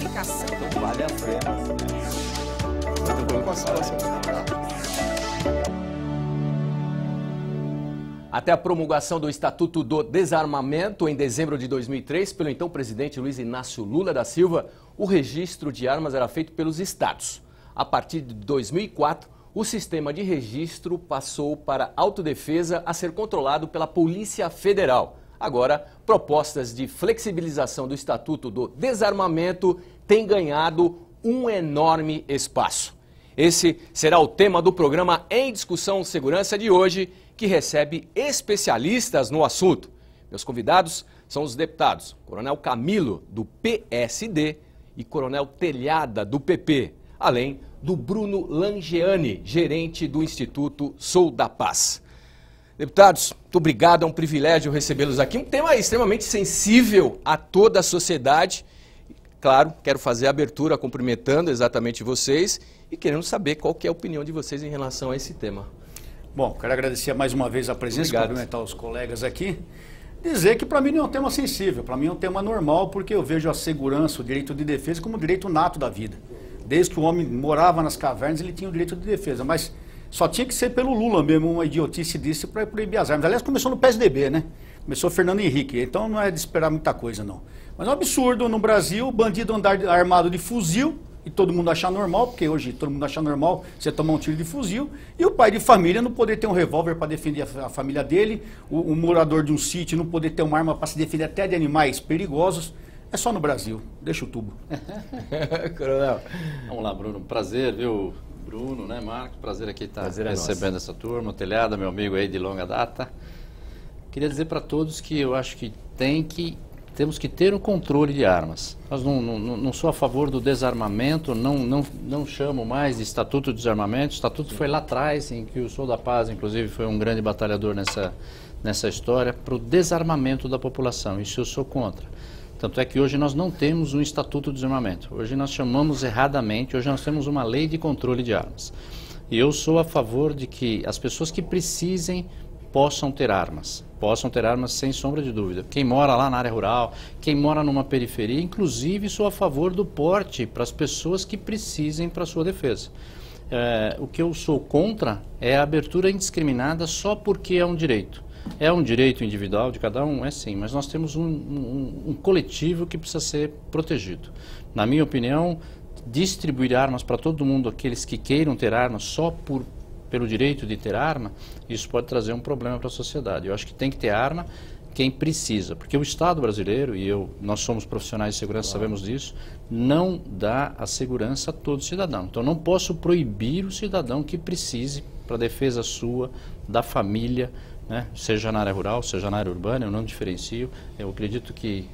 aplicação. Vale a pena. Até a promulgação do Estatuto do Desarmamento em dezembro de 2003, pelo então presidente Luiz Inácio Lula da Silva, o registro de armas era feito pelos estados. A partir de 2004, o sistema de registro passou para autodefesa a ser controlado pela Polícia Federal. Agora, propostas de flexibilização do Estatuto do Desarmamento têm ganhado um enorme espaço. Esse será o tema do programa Em Discussão Segurança de hoje, que recebe especialistas no assunto. Meus convidados são os deputados Coronel Camilo, do PSD, e Coronel Telhada, do PP, além do Bruno Langeani, gerente do Instituto Sou da Paz. Deputados, muito obrigado, é um privilégio recebê-los aqui. Um tema extremamente sensível a toda a sociedade. Claro, quero fazer a abertura cumprimentando exatamente vocês e querendo saber qual que é a opinião de vocês em relação a esse tema. Bom, quero agradecer mais uma vez a presença, Obrigado. cumprimentar os colegas aqui. Dizer que para mim não é um tema sensível, para mim é um tema normal, porque eu vejo a segurança, o direito de defesa como um direito nato da vida. Desde que o homem morava nas cavernas, ele tinha o direito de defesa, mas só tinha que ser pelo Lula mesmo, uma idiotice disso para proibir as armas. Aliás, começou no PSDB, né? Começou Fernando Henrique, então não é de esperar muita coisa, não. Mas é um absurdo no Brasil, o bandido andar armado de fuzil, e todo mundo achar normal, porque hoje todo mundo acha normal você tomar um tiro de fuzil, e o pai de família não poder ter um revólver para defender a família dele, o morador de um sítio não poder ter uma arma para se defender até de animais perigosos. É só no Brasil. Deixa o tubo. Coronel. Vamos lá, Bruno. Prazer, viu, Bruno, né, Marcos? Prazer aqui estar recebendo essa turma. O Telhada, meu amigo aí de longa data. Queria dizer para todos que eu acho que temos que ter o controle de armas. Nós não sou a favor do desarmamento, não chamo mais de Estatuto de Desarmamento. O Estatuto foi lá atrás, em que o Sou da Paz, inclusive, foi um grande batalhador nessa história, para o desarmamento da população. Isso eu sou contra. Tanto é que hoje nós não temos um Estatuto de Desarmamento. Hoje nós chamamos erradamente, hoje nós temos uma lei de controle de armas. E eu sou a favor de que as pessoas que precisem possam ter armas sem sombra de dúvida. Quem mora lá na área rural, quem mora numa periferia, inclusive sou a favor do porte para as pessoas que precisem para a sua defesa. O que eu sou contra é a abertura indiscriminada só porque é um direito. É um direito individual de cada um? É sim, mas nós temos um coletivo que precisa ser protegido. Na minha opinião, distribuir armas para todo mundo, aqueles que queiram ter armas só pelo direito de ter arma, isso pode trazer um problema para a sociedade. Eu acho que tem que ter arma quem precisa, porque o Estado brasileiro, nós somos profissionais de segurança, sabemos disso, não dá a segurança a todo cidadão. Então não posso proibir o cidadão que precise para a defesa sua, da família, né? Seja na área rural, seja na área urbana, eu não diferencio. Eu acredito que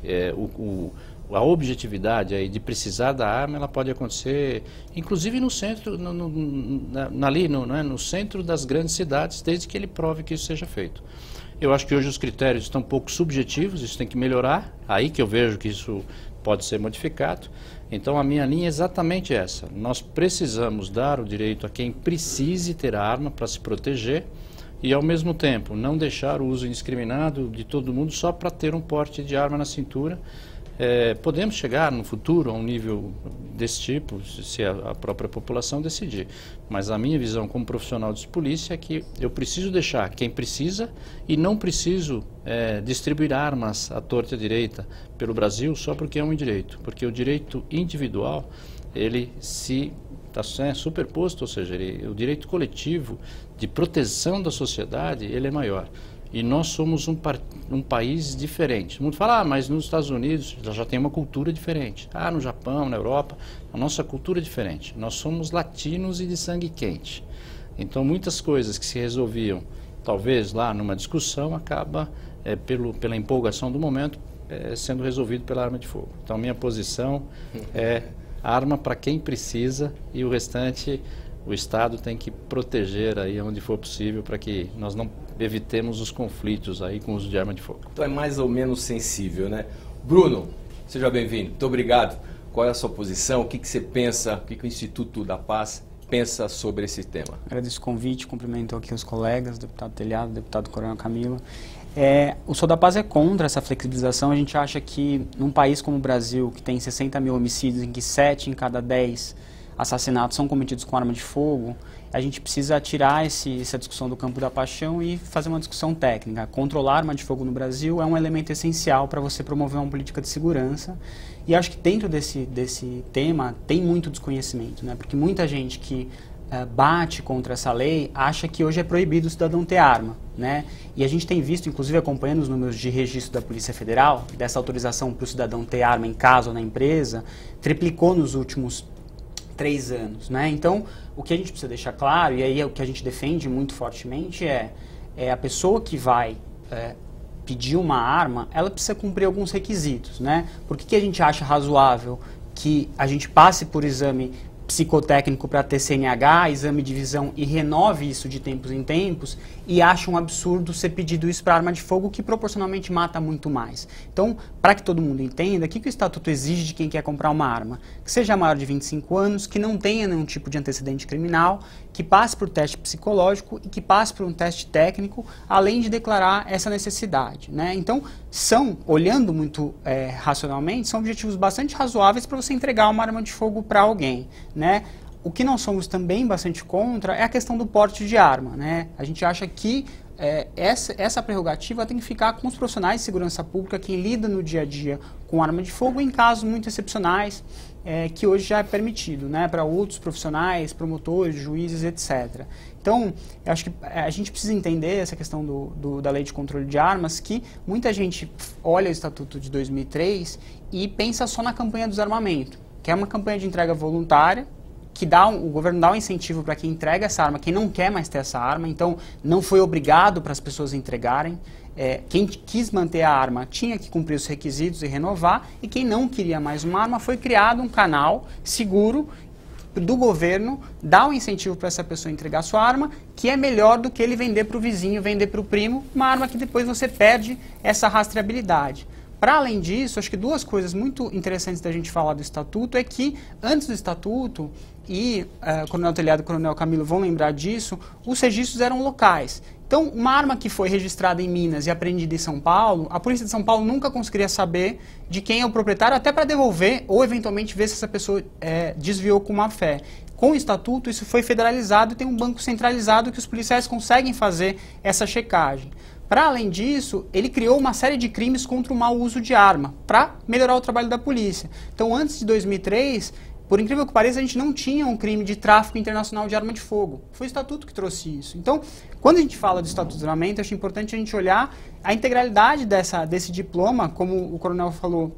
a objetividade aí de precisar da arma, ela pode acontecer, inclusive no centro, no centro das grandes cidades, desde que ele prove que isso seja feito. Eu acho que hoje os critérios estão um pouco subjetivos, isso tem que melhorar, aí que eu vejo que isso pode ser modificado. Então a minha linha é exatamente essa. Nós precisamos dar o direito a quem precise ter arma para se proteger, e, ao mesmo tempo, não deixar o uso indiscriminado de todo mundo só para ter um porte de arma na cintura. Podemos chegar no futuro a um nível desse tipo, se a própria população decidir. Mas a minha visão como profissional de polícia é que eu preciso deixar quem precisa e não preciso distribuir armas à torta e à direita pelo Brasil só porque é um direito. Porque o direito individual, ele está superposto, ou seja, o direito coletivo de proteção da sociedade, ele é maior. E nós somos um país diferente. O mundo fala, mas nos Estados Unidos já tem uma cultura diferente. No Japão, na Europa, a nossa cultura é diferente. Nós somos latinos e de sangue quente. Então, muitas coisas que se resolviam, talvez lá numa discussão, acaba, pela empolgação do momento, sendo resolvido pela arma de fogo. Então, minha posição é arma para quem precisa e o restante o Estado tem que proteger aí onde for possível para que nós não evitemos os conflitos aí com o uso de arma de fogo. Então é mais ou menos sensível, né? Bruno, seja bem-vindo. Muito obrigado. Qual é a sua posição? O que você pensa? O que o Instituto da Paz pensa sobre esse tema? Agradeço o convite, cumprimento aqui os colegas, deputado Telhado, deputado Coronel Camilo. O Sou da Paz é contra essa flexibilização. A gente acha que num país como o Brasil, que tem 60 mil homicídios, em que 7 em cada 10 assassinatos são cometidos com arma de fogo, a gente precisa tirar essa discussão do campo da paixão e fazer uma discussão técnica. Controlar a arma de fogo no Brasil é um elemento essencial para você promover uma política de segurança. E acho que dentro desse tema tem muito desconhecimento, né? Porque muita gente que bate contra essa lei acha que hoje é proibido o cidadão ter arma, né? E a gente tem visto, inclusive acompanhando os números de registro da Polícia Federal, dessa autorização para o cidadão ter arma em casa ou na empresa, triplicou nos últimos 3 anos, né? Então, o que a gente precisa deixar claro, e aí é o que a gente defende muito fortemente, é a pessoa que vai pedir uma arma, ela precisa cumprir alguns requisitos, né? Por que a gente acha razoável que a gente passe por exame psicotécnico para ter CNH, exame de visão e renove isso de tempos em tempos e acha um absurdo ser pedido isso para arma de fogo que proporcionalmente mata muito mais. Então, para que todo mundo entenda, o que o Estatuto exige de quem quer comprar uma arma? Que seja maior de 25 anos, que não tenha nenhum tipo de antecedente criminal, que passe por teste psicológico e que passe por um teste técnico, além de declarar essa necessidade, né? Então, olhando muito racionalmente, são objetivos bastante razoáveis para você entregar uma arma de fogo para alguém, né? O que nós somos também bastante contra é a questão do porte de arma, né? A gente acha que essa prerrogativa tem que ficar com os profissionais de segurança pública, quem lida no dia a dia com arma de fogo, em casos muito excepcionais, que hoje já é permitido, né, para outros profissionais, promotores, juízes, etc. Então, eu acho que a gente precisa entender essa questão da lei de controle de armas, que muita gente olha o Estatuto de 2003 e pensa só na campanha do desarmamento, que é uma campanha de entrega voluntária, que o governo dá um incentivo para quem entrega essa arma, quem não quer mais ter essa arma, então não foi obrigado para as pessoas entregarem. Quem quis manter a arma tinha que cumprir os requisitos e renovar, e quem não queria mais uma arma, foi criado um canal seguro do governo, dá um incentivo para essa pessoa entregar sua arma, que é melhor do que ele vender para o vizinho, vender para o primo, uma arma que depois você perde essa rastreabilidade. Para além disso, acho que 2 coisas muito interessantes da gente falar do Estatuto é que, antes do Estatuto, e o Coronel Telhado e o Coronel Camilo vão lembrar disso, os registros eram locais. Então, uma arma que foi registrada em Minas e apreendida em São Paulo, a Polícia de São Paulo nunca conseguiria saber de quem é o proprietário, até para devolver ou, eventualmente, ver se essa pessoa desviou com má fé. Com o Estatuto, isso foi federalizado e tem um banco centralizado que os policiais conseguem fazer essa checagem. Para além disso, ele criou uma série de crimes contra o mau uso de arma, para melhorar o trabalho da polícia. Então, antes de 2003, por incrível que pareça, a gente não tinha um crime de tráfico internacional de arma de fogo. Foi o Estatuto que trouxe isso. Então, quando a gente fala do Estatuto de Desarmamento, acho importante a gente olhar a integralidade desse diploma, como o coronel falou,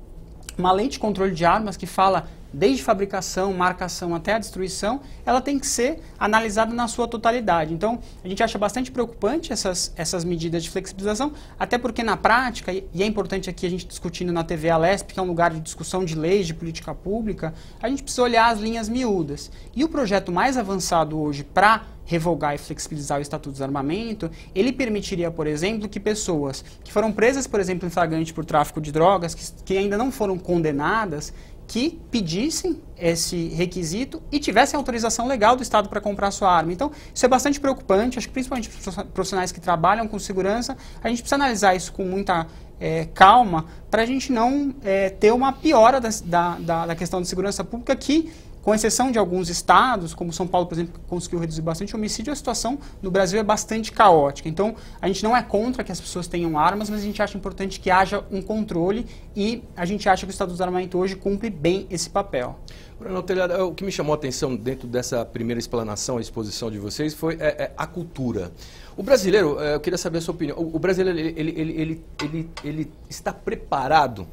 uma lei de controle de armas que fala desde fabricação, marcação até a destruição, ela tem que ser analisada na sua totalidade. Então, a gente acha bastante preocupante essas medidas de flexibilização, até porque na prática, e é importante aqui a gente discutindo na TV Alesp, que é um lugar de discussão de leis, de política pública, a gente precisa olhar as linhas miúdas. E o projeto mais avançado hoje para revogar e flexibilizar o Estatuto de Desarmamento, ele permitiria, por exemplo, que pessoas que foram presas, por exemplo, em flagrante por tráfico de drogas, que ainda não foram condenadas, que pedissem esse requisito e tivessem autorização legal do Estado para comprar sua arma. Então, isso é bastante preocupante, acho que principalmente profissionais que trabalham com segurança, a gente precisa analisar isso com muita calma para a gente não ter uma piora da questão de segurança pública que, com exceção de alguns estados, como São Paulo, por exemplo, que conseguiu reduzir bastante o homicídio, a situação no Brasil é bastante caótica. Então, a gente não é contra que as pessoas tenham armas, mas a gente acha importante que haja um controle e a gente acha que o Estatuto de Desarmamento hoje cumpre bem esse papel. Coronel Telhado, o que me chamou a atenção dentro dessa primeira explanação, a exposição de vocês, foi a cultura. O brasileiro, eu queria saber a sua opinião, o brasileiro ele está preparado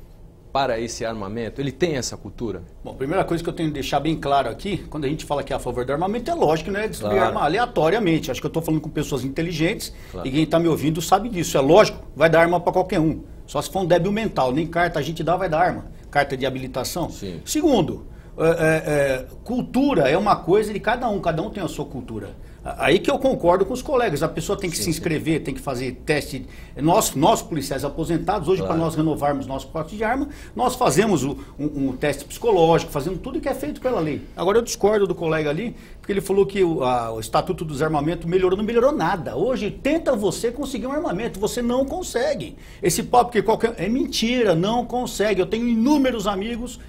para esse armamento? Ele tem essa cultura? Bom, a primeira coisa que eu tenho que deixar bem claro aqui, quando a gente fala que é a favor do armamento, é lógico que não é destruir arma aleatoriamente. Acho que eu estou falando com pessoas inteligentes e quem está me ouvindo sabe disso. É lógico, vai dar arma para qualquer um. Só se for um débil mental. Nem carta a gente dá, vai dar arma. Carta de habilitação. Sim. Segundo, cultura é uma coisa de cada um tem a sua cultura. Aí que eu concordo com os colegas, a pessoa tem que se inscrever, tem que fazer teste. Nós policiais aposentados, hoje para nós renovarmos nosso porte de arma, nós fazemos um teste psicológico, fazendo tudo que é feito pela lei. Agora eu discordo do colega ali, porque porque ele falou que o Estatuto do Desarmamento melhorou. Não melhorou nada. Hoje, tenta você conseguir um armamento, você não consegue. Esse papo que qualquer... É mentira, não consegue. Eu tenho inúmeros amigos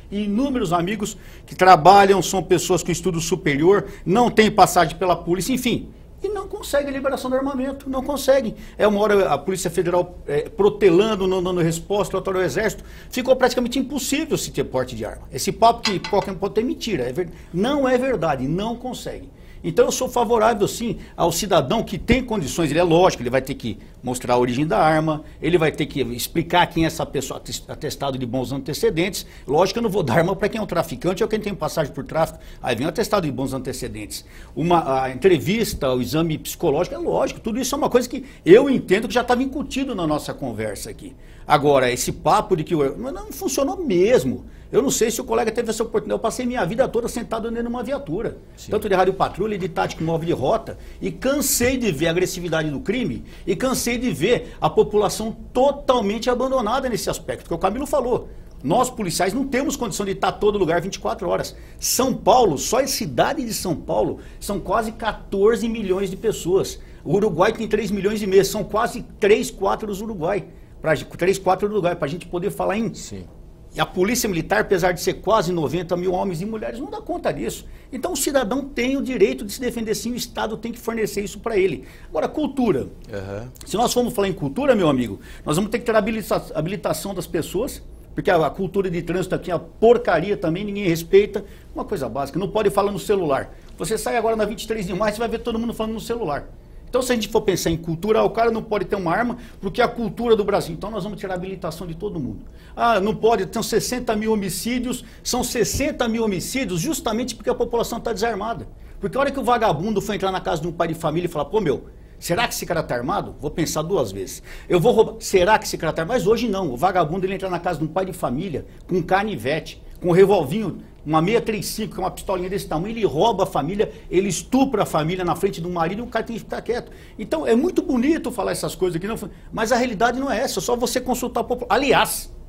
que trabalham, são pessoas com estudo superior, não têm passagem pela polícia, enfim... E não consegue a liberação do armamento, não consegue. Uma hora a Polícia Federal protelando, não dando resposta ao Exército, ficou praticamente impossível se ter porte de arma. Esse papo que qualquer um pode ter mentira, não é verdade, não consegue. Então eu sou favorável sim ao cidadão que tem condições, ele é lógico, ele vai ter que mostrar a origem da arma, ele vai ter que explicar quem é essa pessoa, atestado de bons antecedentes. Lógico que eu não vou dar arma para quem é um traficante ou quem tem passagem por tráfico, aí vem um atestado de bons antecedentes. A entrevista, o exame psicológico, é lógico, tudo isso é uma coisa que eu entendo que já estava incutido na nossa conversa aqui. Agora, esse papo de que não funcionou mesmo. Eu não sei se o colega teve essa oportunidade. Eu passei minha vida toda sentado dentro de uma viatura. Sim. Tanto de rádio patrulha, de tática móvel de rota. E cansei de ver a agressividade do crime. E cansei de ver a população totalmente abandonada nesse aspecto. Porque o Camilo falou. Nós, policiais, não temos condição de estar em todo lugar 24 horas. São Paulo, só a cidade de São Paulo, são quase 14 milhões de pessoas. O Uruguai tem 3 milhões e meio. São quase 3, 4 dos Uruguai. 3, 4 do Uruguai. Para a gente poder falar em... Sim. E a Polícia Militar, apesar de ser quase 90 mil homens e mulheres, não dá conta disso. Então o cidadão tem o direito de se defender sim, o Estado tem que fornecer isso para ele. Agora, cultura. Se nós formos falar em cultura, meu amigo, nós vamos ter que ter a habilitação das pessoas, porque a cultura de trânsito aqui é uma porcaria também, ninguém respeita. Uma coisa básica, não pode falar no celular. Você sai agora na 23 de maio, você vai ver todo mundo falando no celular. Então, se a gente for pensar em cultura, o cara não pode ter uma arma, porque é a cultura do Brasil. Então, nós vamos tirar a habilitação de todo mundo. Não pode, tem 60 mil homicídios, são 60 mil homicídios justamente porque a população está desarmada. Porque a hora que o vagabundo for entrar na casa de um pai de família e falar, pô, meu, será que esse cara está armado? Vou pensar 2 vezes. Eu vou roubar, será que esse cara está armado? Mas hoje não, o vagabundo ele entra na casa de um pai de família com um canivete, com um revolvinho, uma 635, que é uma pistolinha desse tamanho, ele rouba a família, ele estupra a família na frente do marido e o cara tem que ficar quieto. Então, é muito bonito falar essas coisas aqui, não, mas a realidade não é essa, é só você consultar a população.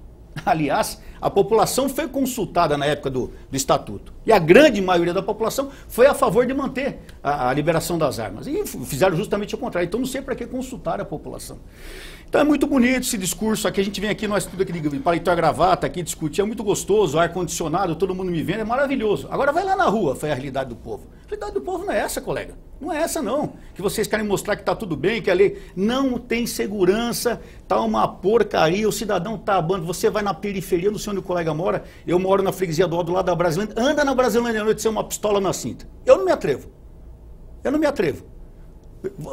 Aliás, a população foi consultada na época do Estatuto. E a grande maioria da população foi a favor de manter a liberação das armas. E fizeram justamente o contrário. Então não sei para que consultar a população. Então é muito bonito esse discurso aqui. A gente vem aqui, nós tudo aqui de paletó e gravata aqui discutir. É muito gostoso, ar-condicionado, todo mundo me vendo, é maravilhoso. Agora vai lá na rua, foi a realidade do povo. A realidade do povo não é essa, colega. Não é essa, não. Que vocês querem mostrar que está tudo bem, que a lei não tem segurança, está uma porcaria, o cidadão está abandonado. Você vai na periferia, não sei onde o colega mora, eu moro na freguesia do lado da Brasilândia, anda na Brasilândia à noite sem uma pistola na cinta. Eu não me atrevo.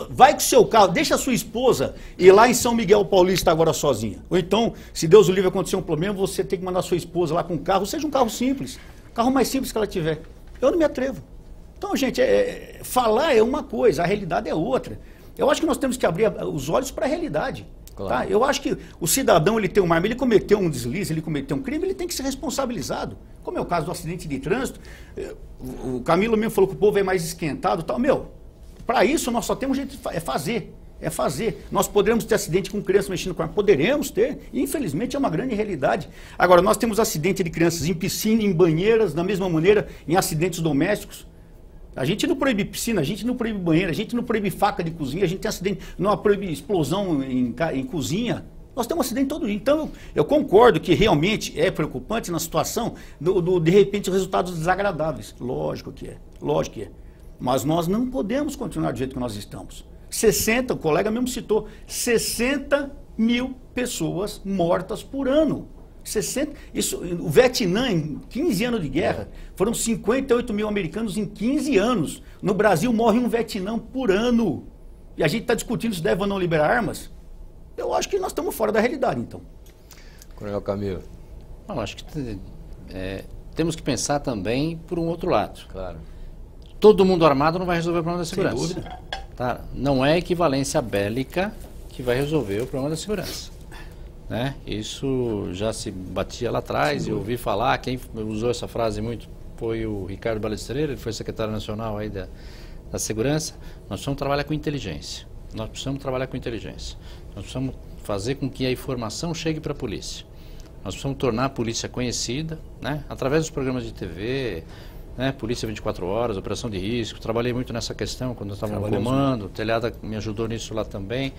Vai com o seu carro, deixa a sua esposa ir lá em São Miguel Paulista agora sozinha. Ou então, se Deus o livre acontecer um problema, você tem que mandar sua esposa lá com um carro, seja um carro simples, carro mais simples que ela tiver. Eu não me atrevo. Então, gente, falar é uma coisa, a realidade é outra. Eu acho que nós temos que abrir os olhos para a realidade. Claro. Tá? Eu acho que o cidadão, ele tem uma arma, ele cometeu um deslize, ele cometeu um crime, ele tem que ser responsabilizado. Como é o caso do acidente de trânsito, o Camilo mesmo falou que o povo é mais esquentado e tal. Para isso nós só temos jeito de fazer. Nós poderemos ter acidente com crianças mexendo com arma, poderemos ter, e infelizmente é uma grande realidade. Agora, nós temos acidente de crianças em piscina, em banheiras, da mesma maneira, em acidentes domésticos. A gente não proíbe piscina, a gente não proíbe banheiro, a gente não proíbe faca de cozinha, a gente tem acidente, não proíbe explosão em cozinha. Nós temos acidente todo dia. Então, eu concordo que realmente é preocupante na situação de repente, resultados desagradáveis. Lógico que é. Mas nós não podemos continuar do jeito que nós estamos. O colega mesmo citou, 60 mil pessoas mortas por ano. O Vietnã, em 15 anos de guerra, foram 58 mil americanos em 15 anos. No Brasil morre um Vietnã por ano. E a gente está discutindo se deve ou não liberar armas. Eu acho que nós estamos fora da realidade, então. Coronel Camilo. Não, acho que temos que pensar também por um outro lado. Claro. Todo mundo armado não vai resolver o problema da segurança. Sem dúvida. Tá? Não é equivalência bélica que vai resolver o problema da segurança. Né? Isso já se batia lá atrás, eu ouvi falar, quem usou essa frase muito foi o Ricardo Balestreira, ele foi secretário nacional aí da segurança. Nós precisamos trabalhar com inteligência. Nós precisamos fazer com que a informação chegue para a polícia. Nós precisamos tornar a polícia conhecida, né? Através dos programas de TV, né? Polícia 24 horas, operação de risco, trabalhei muito nessa questão quando eu estava no comando, o Telhada me ajudou nisso lá também.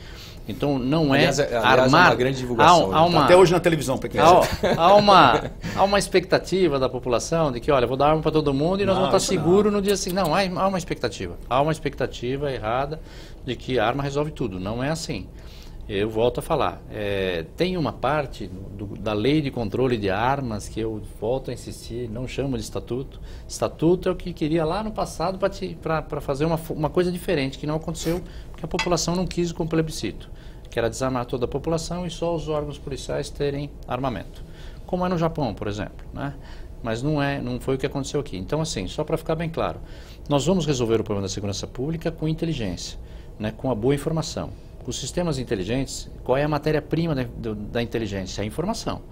Então não é armar, uma grande divulgação, até hoje na televisão, pequeno. Há uma expectativa da população de que, olha, vou dar arma para todo mundo e nós vamos estar seguros no dia seguinte. Não, há uma expectativa. Há uma expectativa errada de que a arma resolve tudo. Não é assim. Eu volto a falar, tem uma parte da lei de controle de armas que eu volto a insistir, não chamo de estatuto. Estatuto é o que queria lá no passado para fazer uma coisa diferente, que não aconteceu, porque a população não quis com o plebiscito, que era desarmar toda a população e só os órgãos policiais terem armamento. Como é no Japão, por exemplo, né? Mas não foi o que aconteceu aqui. Então, assim, só para ficar bem claro, nós vamos resolver o problema da segurança pública com inteligência, né? Com a boa informação. Os sistemas inteligentes, qual é a matéria-prima da inteligência? É a informação.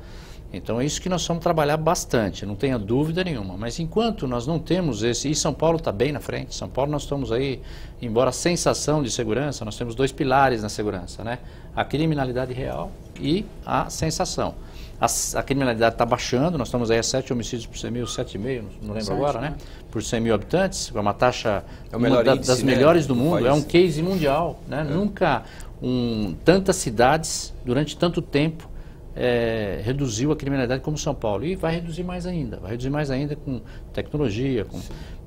Então é isso que nós vamos trabalhar bastante, não tenha dúvida nenhuma. Mas enquanto nós não temos esse, e São Paulo está bem na frente, São Paulo nós estamos aí, embora a sensação de segurança, nós temos 2 pilares na segurança, né? A criminalidade real e a sensação. A criminalidade está baixando, nós estamos aí a 7 homicídios por 100 mil, 7,5, não lembro agora, né? Por 100 mil habitantes, é uma taxa das melhores do mundo, é um case mundial, né? Nunca tantas cidades, durante tanto tempo, reduziu a criminalidade como São Paulo. E vai reduzir mais ainda com tecnologia.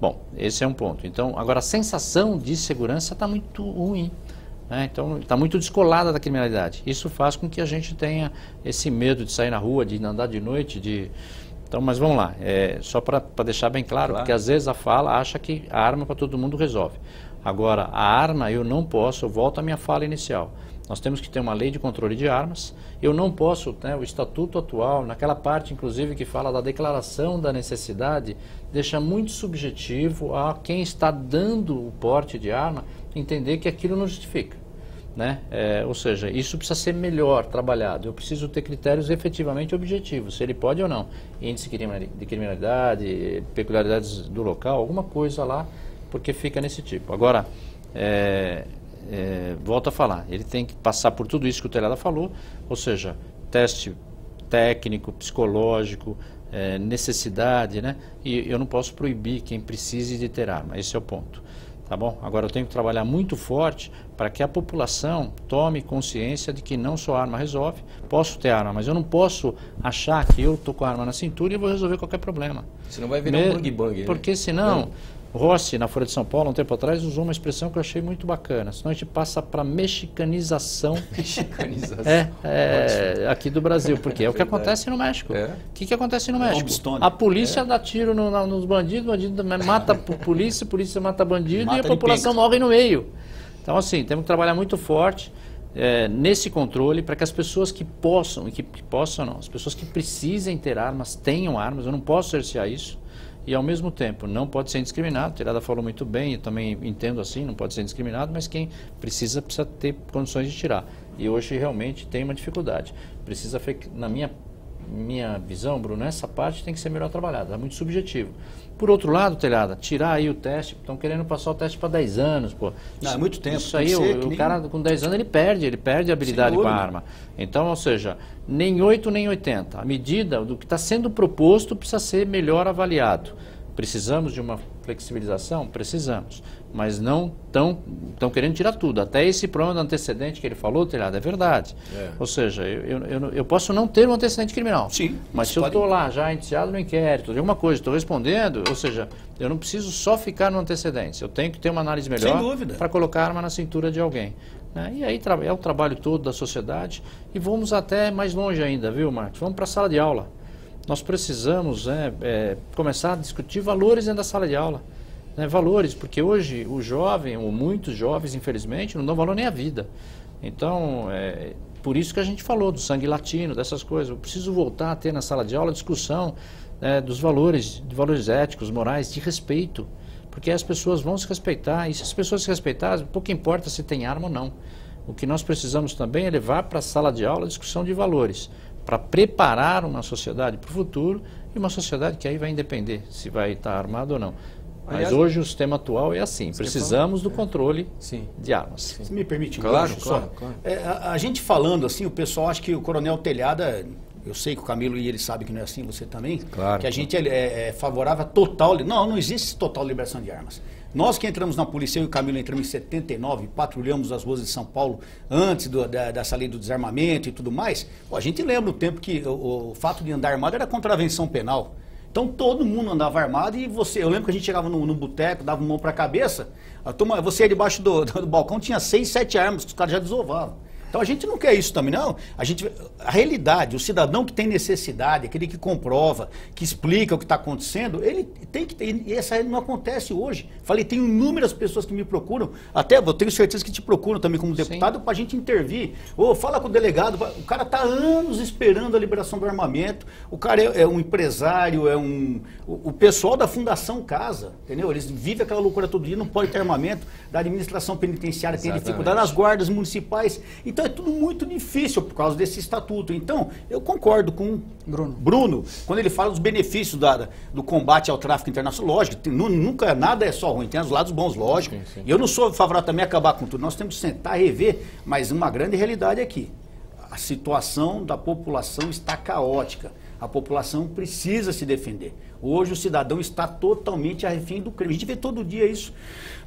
Bom, esse é um ponto. Então, agora a sensação de segurança está muito ruim. Então, está muito descolada da criminalidade. Isso faz com que a gente tenha esse medo de sair na rua, de andar de noite, Então, mas vamos lá, só para deixar bem claro, porque às vezes a fala acha que a arma para todo mundo resolve. Agora, a arma eu não posso, eu volto à minha fala inicial. Nós temos que ter uma lei de controle de armas. Eu não posso, o estatuto atual, naquela parte inclusive que fala da declaração da necessidade, deixa muito subjetivo a quem está dando o porte de arma entender que aquilo não justifica. Ou seja, isso precisa ser melhor trabalhado. Eu preciso ter critérios efetivamente objetivos, se ele pode ou não. Índice de criminalidade, peculiaridades do local, alguma coisa lá, porque fica nesse tipo. Agora, volto a falar, ele tem que passar por tudo isso que o Telhada falou, ou seja, teste técnico, psicológico, necessidade, né? E eu não posso proibir quem precise de ter arma, esse é o ponto. Tá bom? Agora eu tenho que trabalhar muito forte para que a população tome consciência de que não só a arma resolve. Posso ter arma, mas eu não posso achar que eu estou com a arma na cintura e vou resolver qualquer problema. Senão vai virar um bang-bang. Porque senão, Rossi, na Folha de São Paulo, um tempo atrás, usou uma expressão que eu achei muito bacana. Senão a gente passa para mexicanização. Aqui do Brasil. Porque é o que acontece no México. O que acontece no México? A polícia dá tiro nos bandidos, bandido mata a polícia mata bandido e a população morre no meio. Então, assim, temos que trabalhar muito forte nesse controle para que as pessoas que possam, as pessoas que precisem ter armas, tenham armas. Eu não posso cercear isso. E, ao mesmo tempo, não pode ser indiscriminado. O Telhada falou muito bem, eu também entendo assim, não pode ser indiscriminado, mas quem precisa ter condições de tirar. E hoje, realmente, tem uma dificuldade. Precisa, na minha visão, Bruno, essa parte tem que ser melhor trabalhada, é muito subjetivo. Por outro lado, Telhada, tirar aí o teste, estão querendo passar o teste para 10 anos, pô. Não, é muito tempo. Isso aí, o cara com 10 anos, ele perde a habilidade com a arma. Então, ou seja, nem 8 nem 80. A medida do que está sendo proposto precisa ser melhor avaliado. Precisamos de uma flexibilização? Precisamos. Mas não estão querendo tirar tudo. Até esse problema do antecedente que ele falou, Telhada, é verdade. Ou seja, eu posso não ter um antecedente criminal. Sim. Mas se eu estou lá já indiciado no inquérito, de alguma coisa, estou respondendo, ou seja, eu não preciso só ficar no antecedente. Eu tenho que ter uma análise melhor para colocar a arma na cintura de alguém. E aí é o trabalho todo da sociedade. E vamos até mais longe ainda, viu, Marcos? Vamos para a sala de aula. Nós precisamos começar a discutir valores dentro da sala de aula. Valores, porque hoje o jovem, ou muitos jovens, infelizmente, não dão valor nem à vida. Então, por isso que a gente falou do sangue latino, dessas coisas. Eu preciso voltar a ter na sala de aula a discussão dos valores, de valores éticos, morais, de respeito. Porque as pessoas vão se respeitar, e se as pessoas se respeitarem, pouco importa se tem arma ou não. O que nós precisamos também é levar para a sala de aula a discussão de valores, para preparar uma sociedade para o futuro, e uma sociedade que aí vai depender se vai estar armado ou não. Mas hoje o sistema atual é assim, precisamos do controle de armas. Você me permite claro. A gente falando assim, o pessoal acha que o Coronel Telhada eu sei que o Camilo e ele sabe que não é assim, você também, claro, que a gente é favorável a total... Não existe total liberação de armas. Nós que entramos na polícia, eu e o Camilo entramos em 79, patrulhamos as ruas de São Paulo antes dessa lei do desarmamento e tudo mais. Pô, a gente lembra o tempo que o fato de andar armado era contravenção penal. Então todo mundo andava armado e eu lembro que a gente chegava no boteco, dava mão para a cabeça, você ia debaixo do balcão, tinha 6, 7 armas que os caras já desovavam. Então a gente não quer isso também, não. A realidade, o cidadão que tem necessidade, aquele que comprova, que explica o que está acontecendo, ele tem que ter. E essa não acontece hoje. Falei, tem inúmeras pessoas que me procuram, até eu tenho certeza que te procuram também como deputado para a gente intervir. Ou fala com o delegado, o cara está há anos esperando a liberação do armamento, o cara é um empresário, o pessoal da Fundação Casa, entendeu? Eles vivem aquela loucura todo dia, não pode ter armamento, da administração penitenciária tem dificuldade, nas guardas municipais. Então é tudo muito difícil por causa desse estatuto. Então, eu concordo com o Bruno quando ele fala dos benefícios do combate ao tráfico internacional. Lógico, nunca nada é só ruim, tem os lados bons, lógico. Sim. E eu não sou favorável também a acabar com tudo. Nós temos que sentar e rever, mas uma grande realidade é que a situação da população está caótica. A população precisa se defender. Hoje o cidadão está totalmente a refém do crime. A gente vê todo dia isso.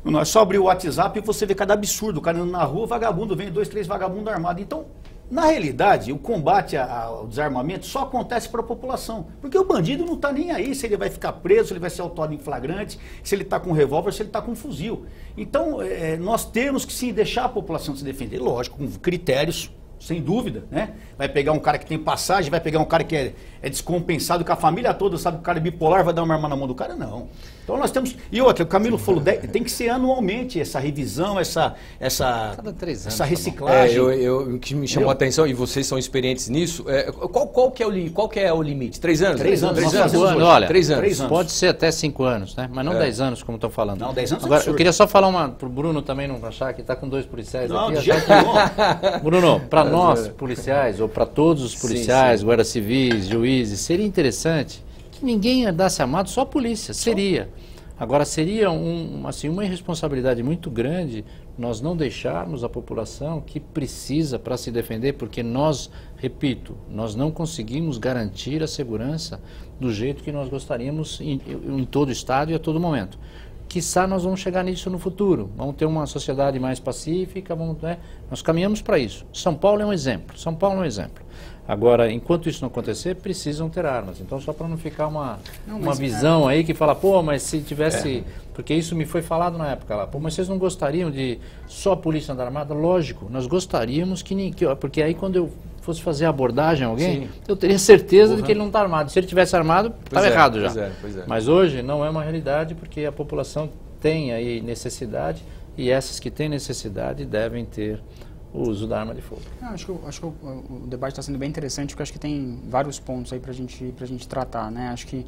Nós só abrir o WhatsApp e você vê cada absurdo. O cara andando na rua, vagabundo, vem 2, 3 vagabundos armados. Então, na realidade, o combate ao desarmamento só acontece para a população. Porque o bandido não está nem aí se ele vai ficar preso, se ele vai ser autuado em flagrante, se ele está com revólver, se ele está com fuzil. Então, nós temos que sim deixar a população se defender. Lógico, com critérios, sem dúvida, né? Vai pegar um cara que tem passagem, vai pegar um cara que é descompensado, que a família toda sabe que o cara é bipolar, vai dar uma arma na mão do cara? Não. Então nós temos... E outra, o Camilo falou, tem que ser anualmente essa revisão, essa Cada 3 anos, essa reciclagem. O que me chamou a atenção, e vocês são experientes nisso, qual que é o limite? 3 anos? 3 anos. 3 anos. Olha, 3 anos. 3 anos. Pode ser até 5 anos, né? Mas não 10 anos, como estão falando. Não, 10 anos é Agora, absurdo. eu queria só falar pro Bruno também não achar que está com 2 policiais Não, aqui. de jeito nenhum. Bruno, para nós, policiais, ou para todos os policiais, sim. guardas civis, juízes, seria interessante que ninguém andasse armado, só a polícia, seria. Agora, seria uma irresponsabilidade muito grande nós não deixarmos a população que precisa para se defender, porque nós, repito, nós não conseguimos garantir a segurança do jeito que nós gostaríamos em todo o estado e a todo momento. Quiçá nós vamos chegar nisso no futuro, vamos ter uma sociedade mais pacífica, nós caminhamos para isso. São Paulo é um exemplo, Agora, enquanto isso não acontecer, precisam ter armas. Então, só para não ficar uma visão aí que fala, pô, mas se tivesse... Porque isso me foi falado na época lá. Pô, mas vocês não gostariam de só a polícia andar armada? Lógico, nós gostaríamos porque aí quando eu fosse fazer a abordagem a alguém, eu teria certeza de que ele não está armado. Se ele tivesse armado, estava errado já. Pois é. Mas hoje não é uma realidade porque a população tem aí necessidade e essas que têm necessidade devem ter o uso da arma de fogo. Acho que o debate está sendo bem interessante, porque acho que tem vários pontos aí para a gente tratar, né? Acho que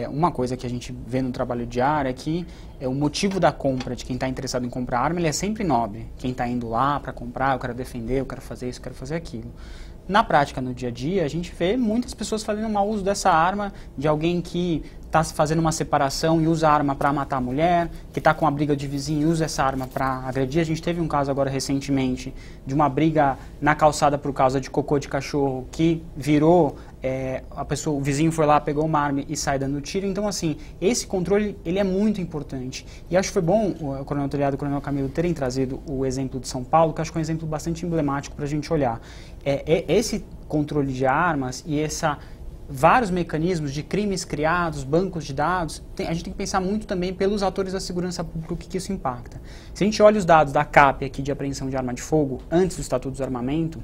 uma coisa que a gente vê no trabalho diário é que o motivo da compra de quem está interessado em comprar arma, ele é sempre nobre. Quem está indo lá para comprar, eu quero defender, eu quero fazer isso, eu quero fazer aquilo. Na prática, no dia a dia, a gente vê muitas pessoas fazendo mau uso dessa arma, de alguém que está fazendo uma separação e usa a arma para matar a mulher, que está com uma briga de vizinho e usa essa arma para agredir. A gente teve um caso agora recentemente de uma briga na calçada por causa de cocô de cachorro que virou, o vizinho foi lá, pegou uma arma e sai dando tiro. Então, assim, esse controle ele é muito importante. E acho que foi bom o Coronel Telhado e o Coronel Camilo terem trazido o exemplo de São Paulo, que acho que é um exemplo bastante emblemático para a gente olhar. Esse controle de armas e vários mecanismos de crimes criados, bancos de dados, a gente tem que pensar muito também pelos atores da segurança pública, o que isso impacta. Se a gente olha os dados da CAP aqui de apreensão de arma de fogo, antes do Estatuto do Desarmamento,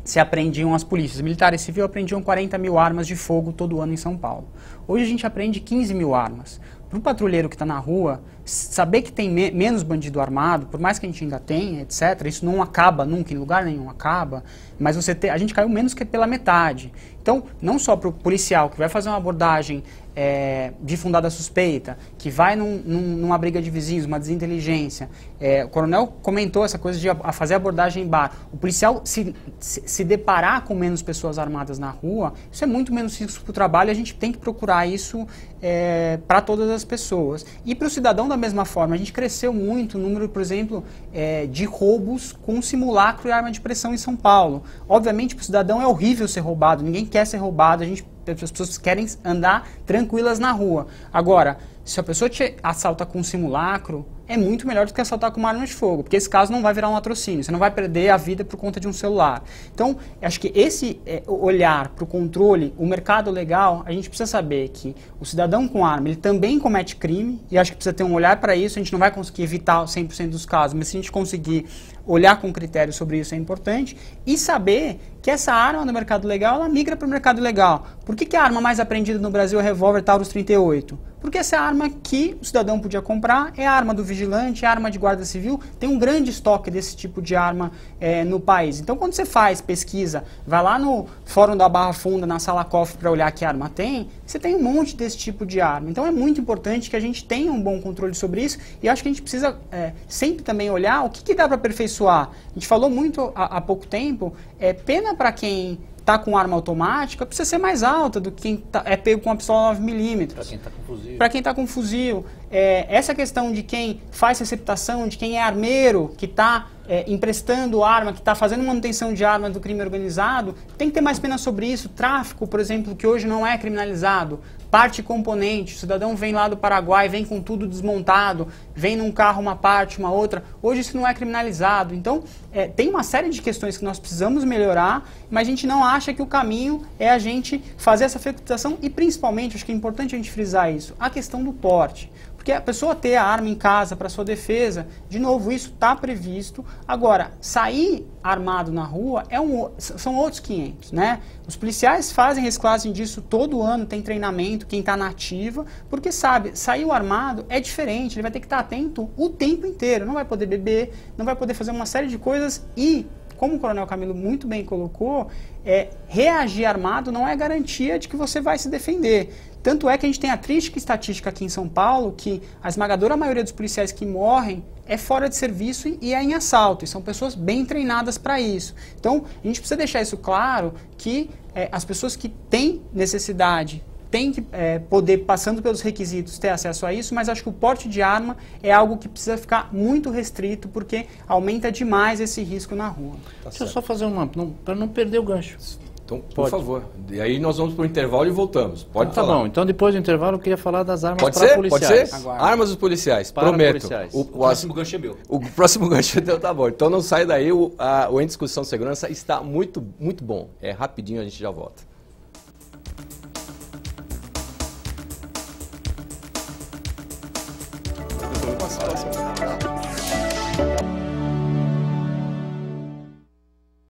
se apreendiam as polícias militares e civil apreendiam 40 mil armas de fogo todo ano em São Paulo. Hoje a gente apreende 15 mil armas. Para o patrulheiro que está na rua, saber que tem menos bandido armado, por mais que a gente ainda tenha, etc., isso não acaba nunca, em lugar nenhum acaba, mas a gente caiu menos que pela metade. Então, não só para o policial que vai fazer uma abordagem de fundada suspeita, que vai numa briga de vizinhos, uma desinteligência. O coronel comentou essa coisa de fazer abordagem em bar. O policial se deparar com menos pessoas armadas na rua, isso é muito menos risco para o trabalho, a gente tem que procurar isso para todas as pessoas. E para o cidadão da mesma forma, a gente cresceu muito o número, por exemplo, de roubos com simulacro e arma de pressão em São Paulo. Obviamente, para o cidadão é horrível ser roubado, ninguém quer ser roubado, as pessoas querem andar tranquilas na rua. Agora, se a pessoa te assalta com simulacro, é muito melhor do que assaltar com uma arma de fogo, porque esse caso não vai virar um latrocínio, você não vai perder a vida por conta de um celular. Então, acho que esse olhar para o controle, o mercado legal, a gente precisa saber que o cidadão com arma, ele também comete crime, e acho que precisa ter um olhar para isso, a gente não vai conseguir evitar 100% dos casos, mas se a gente conseguir olhar com critério sobre isso é importante, e saber que essa arma do mercado legal, ela migra para o mercado legal. Por que a arma mais apreendida no Brasil é o revólver Taurus 38? Porque essa arma que o cidadão podia comprar é a arma do vigilante, é a arma de guarda civil, tem um grande estoque desse tipo de arma no país. Então, quando você faz pesquisa, vai lá no Fórum da Barra Funda, na Sala Cofre, para olhar que arma tem, você tem um monte desse tipo de arma. Então, é muito importante que a gente tenha um bom controle sobre isso, e acho que a gente precisa sempre também olhar o que dá para aperfeiçoar. A gente falou muito há pouco tempo, pena para quem está com arma automática, precisa ser mais alta do que quem é pego com uma pistola 9mm. Para quem está com fuzil. Para quem está com fuzil. Essa questão de quem faz receptação, de quem é armeiro, que está emprestando arma, que está fazendo manutenção de arma do crime organizado, tem que ter mais pena sobre isso. Tráfico, por exemplo, que hoje não é criminalizado, parte e componente, o cidadão vem lá do Paraguai, vem com tudo desmontado, vem num carro uma parte, uma outra, hoje isso não é criminalizado. Então, tem uma série de questões que nós precisamos melhorar, mas a gente não acha que o caminho é a gente fazer essa fiscalização e, principalmente, acho que é importante a gente frisar isso, a questão do porte. Porque a pessoa ter a arma em casa para sua defesa, de novo, isso está previsto. Agora, sair armado na rua são outros 500, né? Os policiais fazem reciclagem disso todo ano, tem treinamento, quem está na ativa, porque sabe, sair armado é diferente, ele vai ter que estar atento o tempo inteiro, não vai poder beber, não vai poder fazer uma série de coisas e, como o Coronel Camilo muito bem colocou, reagir armado não é garantia de que você vai se defender. Tanto é que a gente tem a triste estatística aqui em São Paulo que a esmagadora maioria dos policiais que morrem é fora de serviço e é em assalto. E são pessoas bem treinadas para isso. Então, a gente precisa deixar isso claro que as pessoas que têm necessidade têm que poder, passando pelos requisitos, ter acesso a isso, mas acho que o porte de arma é algo que precisa ficar muito restrito porque aumenta demais esse risco na rua. Deixa eu só fazer para não perder o gancho. Então, por favor. E aí nós vamos para o intervalo e voltamos. Pode falar. Tá bom. Então, depois do intervalo, eu queria falar das armas para policiais. Pode ser? Aguardo. Armas dos policiais. Para prometo. Policiais. O próximo gancho é meu. O próximo gancho é teu, tá bom. Então, não sai daí. O Em Discussão Segurança está muito, muito bom. Rapidinho, a gente já volta.